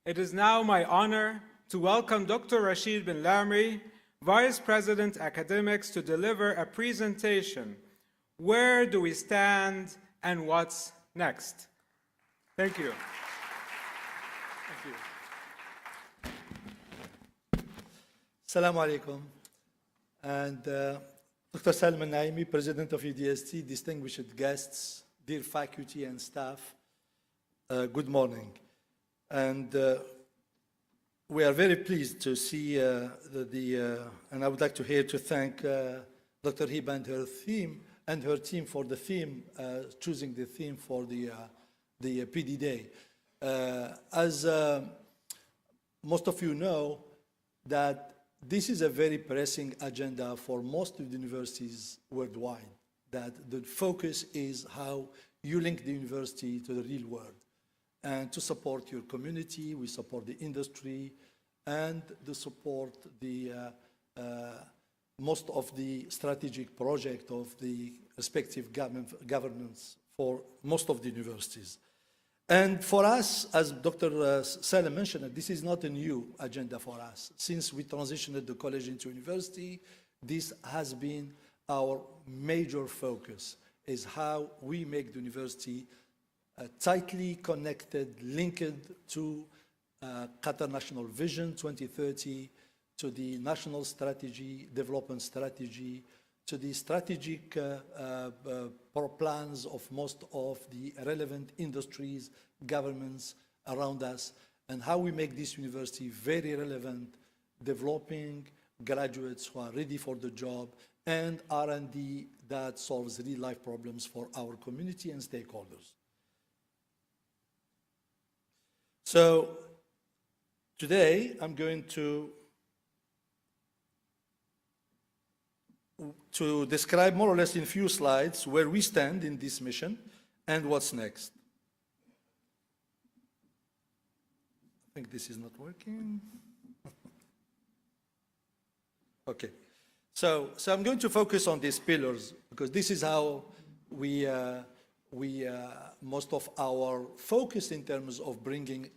It is now my honor to welcome Dr. Rachid Benlamri, Vice President Academics, to deliver a presentation, Where Do We Stand and What's Next? Thank you. Thank you. Assalamu alaikum. And Dr. Salman Naimi, President of UDST, distinguished guests, dear faculty and staff, good morning. And we are very pleased to see and I would like to thank Dr. Hiba and her team for the theme, choosing the theme for the PD Day. As most of you know, that this is a very pressing agenda for most of the universities worldwide, that the focus is how you link the university to the real world. And to support your community, we support the industry, and to support the most of the strategic project of the respective governments for most of the universities. And for us, as Dr. Salem mentioned, this is not a new agenda for us. Since we transitioned the college into university, this has been our major focus, is how we make the university tightly connected, linked to Qatar National Vision 2030, to the national strategy, development strategy, to the strategic plans of most of the relevant industries, governments around us, and how we make this university very relevant, developing graduates who are ready for the job, and R&D that solves real-life problems for our community and stakeholders. So today, I'm going to describe more or less in a few slides where we stand in this mission and what's next. I think this is not working. Okay, so I'm going to focus on these pillars because this is how most of our focus in terms of bringing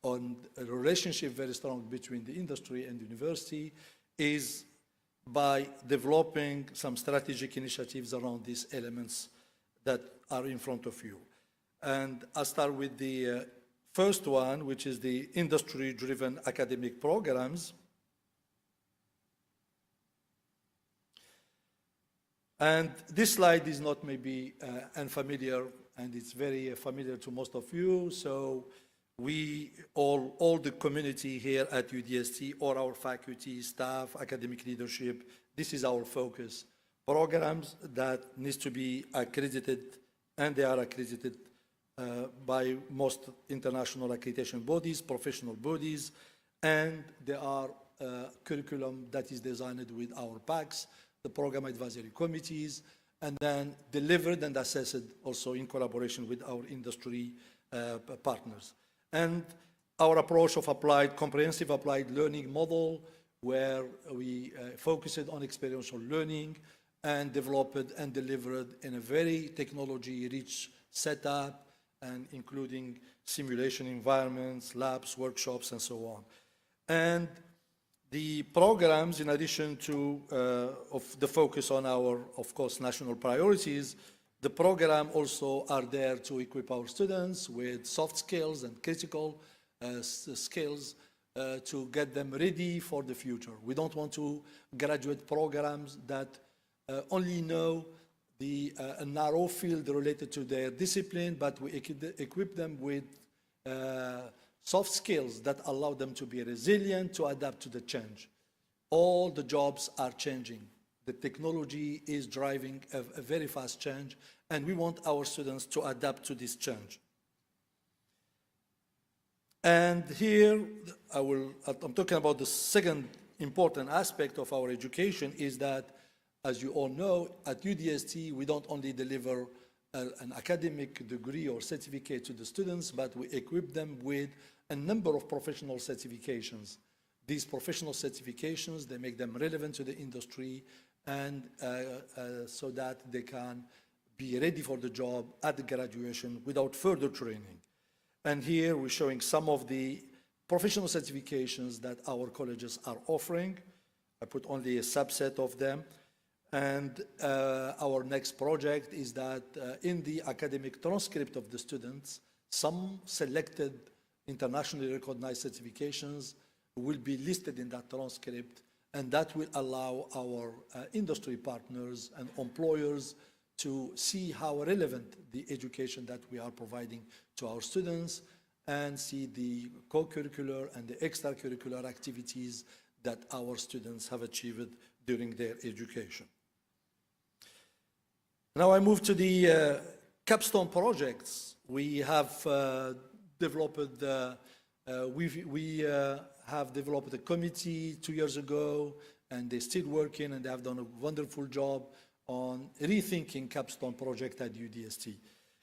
on a relationship very strong between the industry and the university is by developing some strategic initiatives around these elements that are in front of you. And I'll start with the first one, which is the industry-driven academic programs. And this slide is not maybe unfamiliar, and it's very familiar to most of you. So we, all the community here at UDST, all our faculty, staff, academic leadership, this is our focus. Programs that needs to be accredited, and they are accredited by most international accreditation bodies, professional bodies, and there are curriculum that is designed with our PACs, the program advisory committees, and then delivered and assessed also in collaboration with our industry partners. And our approach of comprehensive applied learning model, where we focused on experiential learning and developed and delivered in a very technology-rich setup, and including simulation environments, labs, workshops, and so on. And the programs, in addition to of the focus on our, of course, national priorities, the program also are there to equip our students with soft skills and critical skills to get them ready for the future. We don't want to graduate programs that only know a narrow field related to their discipline, but we equip them with soft skills that allow them to be resilient, to adapt to the change. All the jobs are changing. The technology is driving a very fast change, and we want our students to adapt to this change. And here, I'm talking about the second important aspect of our education is that, as you all know, at UDST, we don't only deliver an academic degree or certificate to the students, but we equip them with a number of professional certifications. These professional certifications, they make them relevant to the industry, and so that they can be ready for the job at the graduation without further training. And here we're showing some of the professional certifications that our colleges are offering. I put only a subset of them. And our next project is that in the academic transcript of the students, some selected internationally recognized certifications will be listed in that transcript, and that will allow our industry partners and employers to see how relevant the education that we are providing to our students and see the co-curricular and the extracurricular activities that our students have achieved during their education. Now I move to the capstone projects. We have developed, have developed a committee 2 years ago, and they're still working, and they have done a wonderful job on rethinking capstone project at UDST.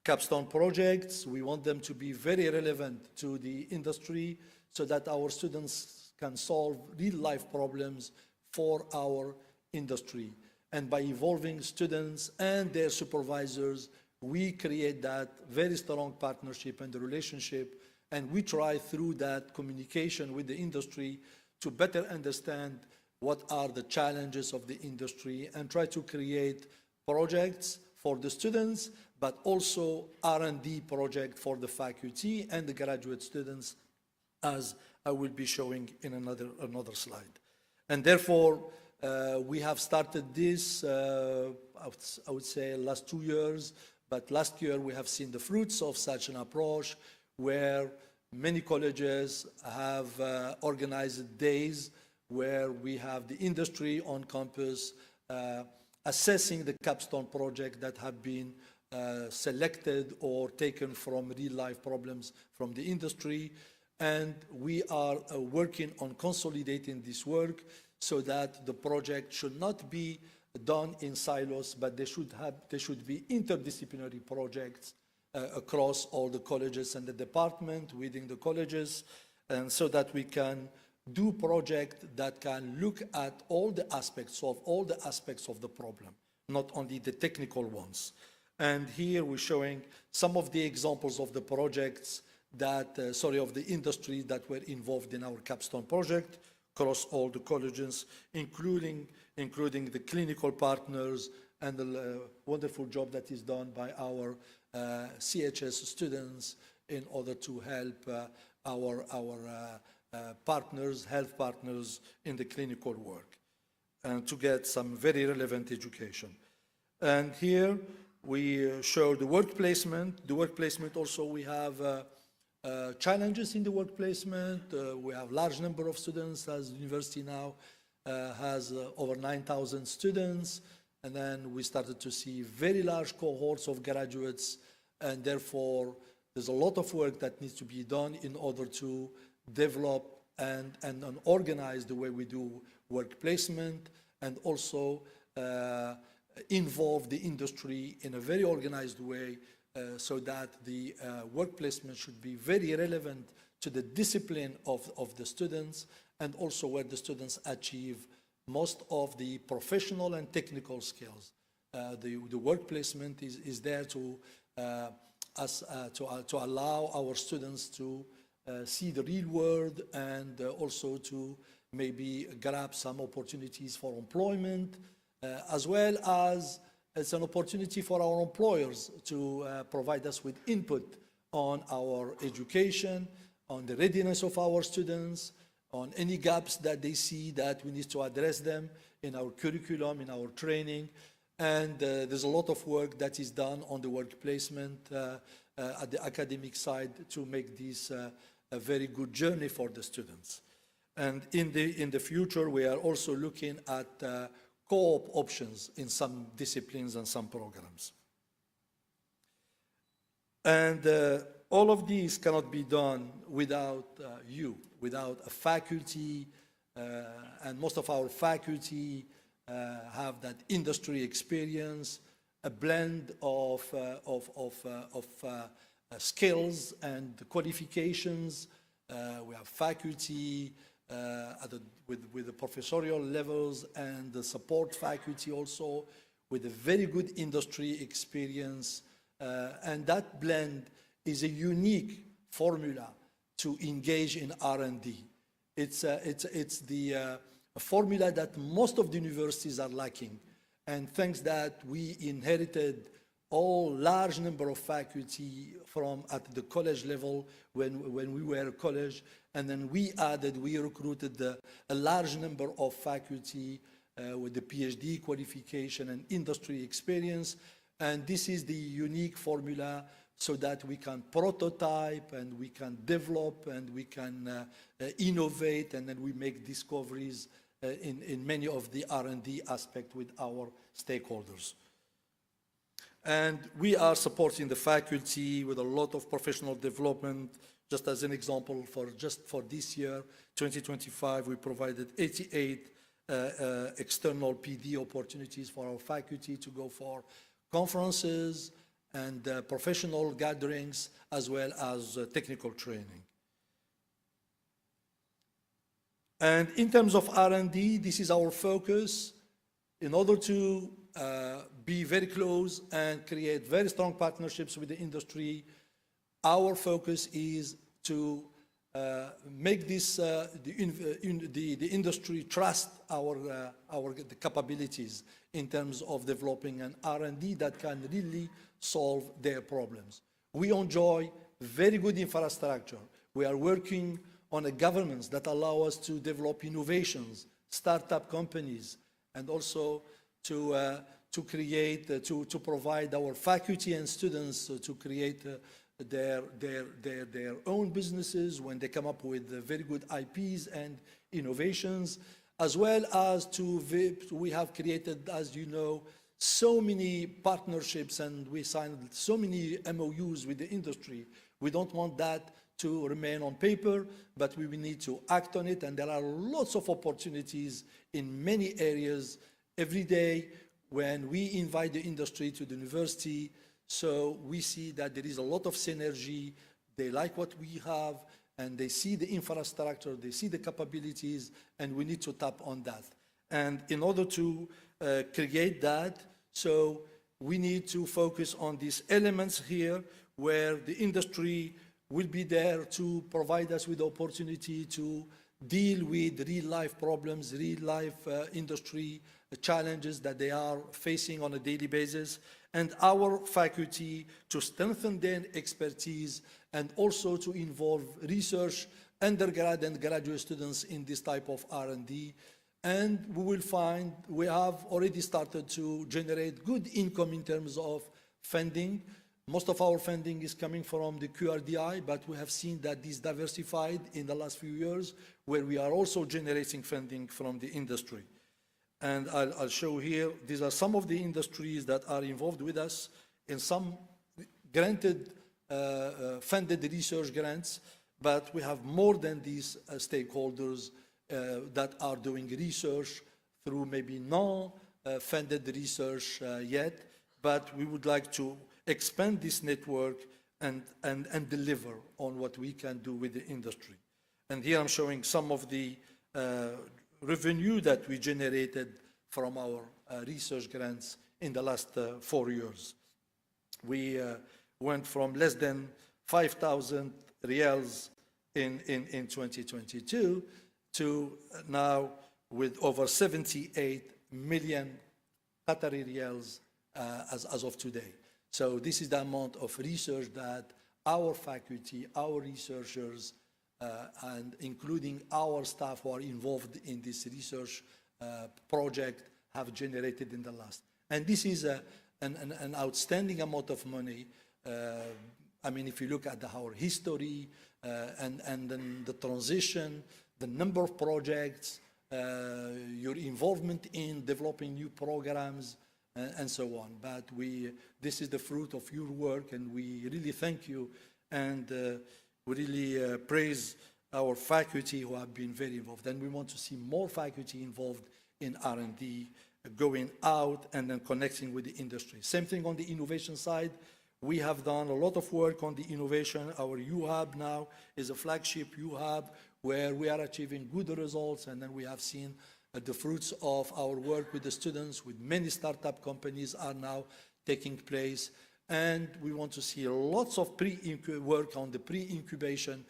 Capstone projects, we want them to be very relevant to the industry so that our students can solve real-life problems for our industry. And by involving students and their supervisors, we create that very strong partnership and the relationship, and we try through that communication with the industry to better understand what are the challenges of the industry and try to create projects for the students, but also R&D project for the faculty and the graduate students, as I will be showing in another slide. And therefore, we have started this, I would say, last 2 years, but last year we have seen the fruits of such an approach where many colleges have organized days where we have the industry on campus assessing the capstone project that have been selected or taken from real-life problems from the industry. And we are working on consolidating this work so that the project should not be done in silos, but they should be interdisciplinary projects across all the colleges and the department within the colleges, and so that we can do projects that can look at all the aspects of the problem, not only the technical ones. And here we're showing some of the examples of the projects that, of the industry that were involved in our capstone project across all the colleges, including the clinical partners and the wonderful job that is done by our CHS students in order to help our health partners in the clinical work and to get some very relevant education. And here we show the work placement. The work placement also, we have challenges in the work placement. We have large number of students, as the university now has over 9,000 students. And then we started to see very large cohorts of graduates, and therefore there's a lot of work that needs to be done in order to develop and organize the way we do work placement, and also involve the industry in a very organized way so that the work placement should be very relevant to the discipline of the students, and also where the students achieve most of the professional and technical skills. The work placement is there to allow our students to see the real world, and also to maybe grab some opportunities for employment, as well as it's an opportunity for our employers to provide us with input on our education, on the readiness of our students, on any gaps that they see that we need to address them in our curriculum, in our training. And there's a lot of work that is done on the work placement at the academic side to make this a very good journey for the students. And in the future, we are also looking at co-op options in some disciplines and some programs. And all of these cannot be done without without a faculty, and most of our faculty have that industry experience, a blend of skills and qualifications. We have faculty with the professorial levels, and the support faculty also with a very good industry experience. And that blend is a unique formula to engage in R&D. It's the formula that most of the universities are lacking. And thanks that we inherited all large number of faculty from at the college level when we were a college, and then we recruited a large number of faculty with the PhD qualification and industry experience. And this is the unique formula so that we can prototype and we can develop and we can innovate, and then we make discoveries in many of the R&D aspect with our stakeholders. And we are supporting the faculty with a lot of professional development. Just as an example, for this year, 2025, we provided 88 external PD opportunities for our faculty to go for conferences and professional gatherings, as well as technical training. And in terms of R&D, this is our focus. In order to be very close and create very strong partnerships with the industry, our focus is to make this the industry trust the capabilities in terms of developing an R&D that can really solve their problems. We enjoy very good infrastructure. We are working on a governance that allow us to develop innovations, startup companies, and also to provide our faculty and students to create their own businesses when they come up with very good IPs and innovations, as well as we have created, as you know, so many partnerships, and we signed so many MOUs with the industry. We don't want that to remain on paper, but we will need to act on it, and there are lots of opportunities in many areas every day when we invite the industry to the university. So we see that there is a lot of synergy. They like what we have, and they see the infrastructure, they see the capabilities, and we need to tap on that. And in order to create that, so we need to focus on these elements here where the industry will be there to provide us with the opportunity to deal with real-life problems, real-life industry challenges that they are facing on a daily basis, and our faculty to strengthen their expertise and also to involve research, undergrad and graduate students in this type of R&D. And we will find we have already started to generate good income in terms of funding. Most of our funding is coming from the QRDI, but we have seen that this diversified in the last few years, where we are also generating funding from the industry. And I'll show here, these are some of the industries that are involved with us in some granted funded research grants, but we have more than these stakeholders that are doing research through maybe non-funded research yet, but we would like to expand this network and deliver on what we can do with the industry. And here I'm showing some of the revenue that we generated from our research grants in the last 4 years. We went from less than 5,000 rials in 2022 to now with over 78 million Qatari rials as of today. So this is the amount of research that our faculty, our researchers, and including our staff who are involved in this research project have generated in the last. And this is an outstanding amount of money. I mean, if you look at our history and then the transition, the number of projects, your involvement in developing new programs, and so on. But this is the fruit of your work, and we really thank you, and we really praise our faculty who have been very involved. And we want to see more faculty involved in R&D, going out and then connecting with the industry. Same thing on the innovation side. We have done a lot of work on the innovation. Our U-Hub now is a flagship U-Hub where we are achieving good results, and then we have seen the fruits of our work with the students, with many startup companies are now taking place. And we want to see lots of work on the pre-incubation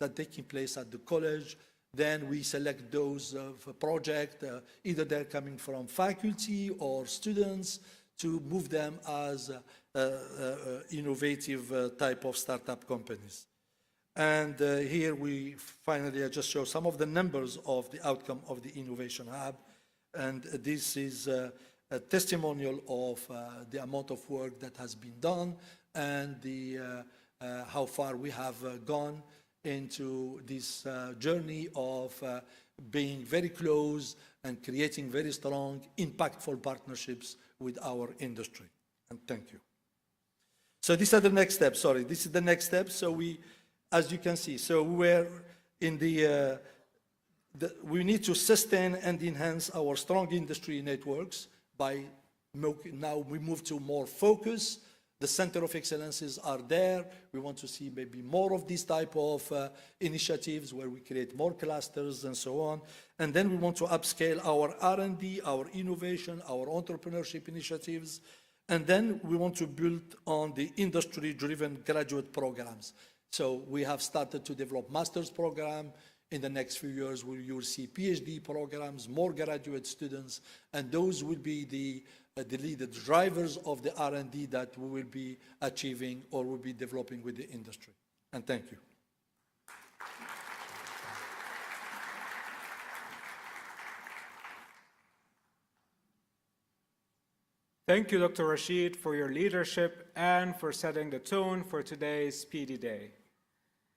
that taking place at the college. Then we select those projects, either they're coming from faculty or students, to move them as innovative type of startup companies. And here we finally, I just show some of the numbers of the outcome of the Innovation Hub. And this is a testimonial of the amount of work that has been done and how far we have gone into this journey of being very close and creating very strong, impactful partnerships with our industry. And thank you. So these are the next steps. Sorry, this is the next step. So we, as you can see, so we're in we need to sustain and enhance our strong industry networks by now we move to more focus. The Center of Excellences are there. We want to see maybe more of these type of initiatives where we create more clusters and so on. And then we want to upscale our R&D, our innovation, our entrepreneurship initiatives. And then we want to build on the industry-driven graduate programs. So we have started to develop master's program. In the next few years, you'll see PhD programs, more graduate students, and those will be the drivers of the R&D that we will be achieving or will be developing with the industry. And thank you. Thank you, Dr. Rachid, for your leadership and for setting the tone for today's PD Day.